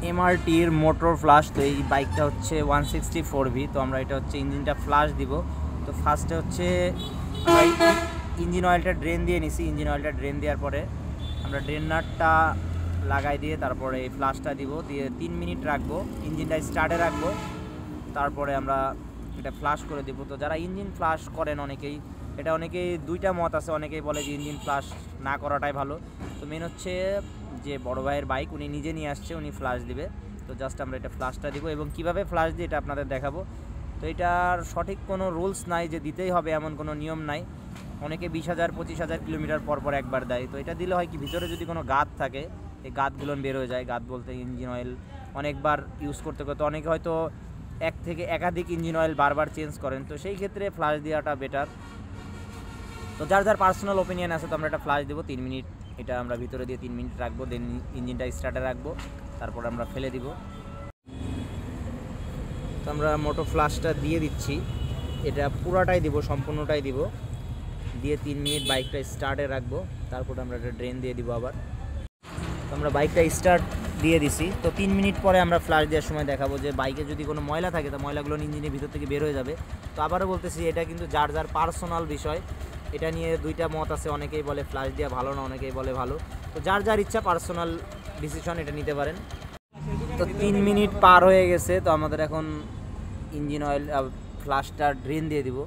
এমআরটির motor flush. তো এই বাইকটা হচ্ছে 164V। তো আমরা এটা হচ্ছে ইঞ্জিনটা ফ্লাশ দিব। তো ফার্স্টে হচ্ছে আমরা ইঞ্জিন অয়েলটা ড্রেন দিয়ে নিছি। ইঞ্জিন অয়েলটা ড্রেন দেওয়ার পরে আমরা ড্রেন নাটটা লাগাই দিয়ে তারপরে এই ফ্লাশটা দিব, দিয়ে 3 মিনিট রাখবো, ইঞ্জিনটা স্টার্টে রাখবো, তারপরে আমরা এটা ফ্লাশ করে দেবো। তো যারা ইঞ্জিন ফ্লাশ করেন অনেকেই, এটা অনেকেই দুইটা মত আছে, অনেকেই বলে যে ইঞ্জিন ফ্লাশ না করাটাই ভালো। তো মেন হচ্ছে যে বড় ভাইয়ের বাইক, উনি নিজে নিয়ে আসছে, উনি ফ্লাশ দিবে। তো জাস্ট আমরা এটা ফ্লাশটা দিব এবং কিভাবে ফ্লাশ দিই এটা আপনাদের দেখাবো। তো এটার সঠিক কোনো রুলস নাই যে দিতেই হবে, এমন কোনো নিয়ম নাই। অনেকে 20,000 25,000 কিলোমিটার পর পর একবার দেয়। তো এটা দিলে হয় কি, ভিতরে যদি কোনো গাত থাকে এই গাতগুলো বের হয়ে যায়। গাত বলতে ইঞ্জিন অয়েল অনেকবার ইউজ করতে করতে অনেকে হয়তো এক থেকে একাধিক ইঞ্জিন অয়েল বারবার চেঞ্জ করেন, তো সেই ক্ষেত্রে ফ্লাশ দেওয়াটা বেটার। তো যার যার পার্সোনাল ওপিনিয়ন আছে। তো আমরা এটা ফ্লাশ দেবো 3 মিনিট, এটা আমরা ভিতরে দিয়ে 3 মিনিট রাখবো, দেন ইঞ্জিনটা স্টার্টে রাখবো, তারপর আমরা ফেলে দিব। তো আমরা মোটো ফ্লাশটা দিয়ে দিচ্ছি, এটা পুরাটাই দিব, সম্পূর্ণটাই দিব, দিয়ে 3 মিনিট বাইকটা স্টার্টে রাখবো, তারপর আমরা এটা ড্রেন দিয়ে দিব আবার। তো আমরা বাইকটা স্টার্ট দিয়ে দিছি। তো 3 মিনিট পরে আমরা ফ্লাশ দেওয়ার সময় দেখাবো যে বাইকে যদি কোনো ময়লা থাকে তো ময়লাগুলো ইঞ্জিনের ভিতর থেকে বের হয়ে যাবে। তো আবারও বলতেছি, এটা কিন্তু যার যার পার্সোনাল বিষয়, এটা নিয়ে দুইটা মত আছে। অনেকেই বলে ফ্লাশ দেওয়া ভালো না, অনেকেই বলে ভালো। তো যার যার ইচ্ছা, পার্সোনাল ডিসিশন, এটা নিতে পারেন। তো 3 মিনিট পার হয়ে গেছে। তো আমাদের এখন ইঞ্জিন অয়েল ফ্লাশটা ড্রেন দিয়ে দিব।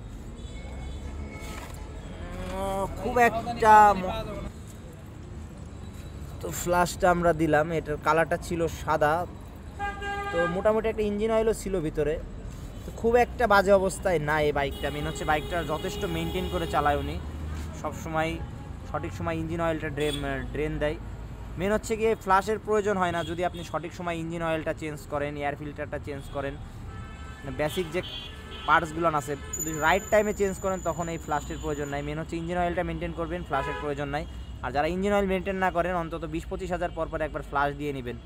খুব একটা তো ফ্লাশটা আমরা দিলাম, এটার কালারটা ছিল সাদা। তো মোটামুটি একটা ইঞ্জিন অয়েলও ছিল ভিতরে। তো খুব একটা বাজে অবস্থায় না এই বাইকটা। মেন হচ্ছে বাইকটা যথেষ্ট মেনটেন করে চালায় উনি, সবসময় সঠিক সময় ইঞ্জিন অয়েলটা ড্রেন দেয়। মেন হচ্ছে গিয়ে ফ্লাশের প্রয়োজন হয় না যদি আপনি সঠিক সময় ইঞ্জিন অয়েলটা চেঞ্জ করেন, এয়ার ফিল্টারটা চেঞ্জ করেন, বেসিক যে পার্টসগুলো আছে যদি রাইট টাইমে চেঞ্জ করেন তখন এই ফ্লাশের প্রয়োজন নাই। মেন হচ্ছে ইঞ্জিন অয়েলটা মেনটেন করবেন, ফ্লাশের প্রয়োজন নাই। আর যারা ইঞ্জিন অয়েল মেনটেন না করেন অন্তত 20-25 হাজার পর পর একবার ফ্লাশ দিয়ে নেবেন।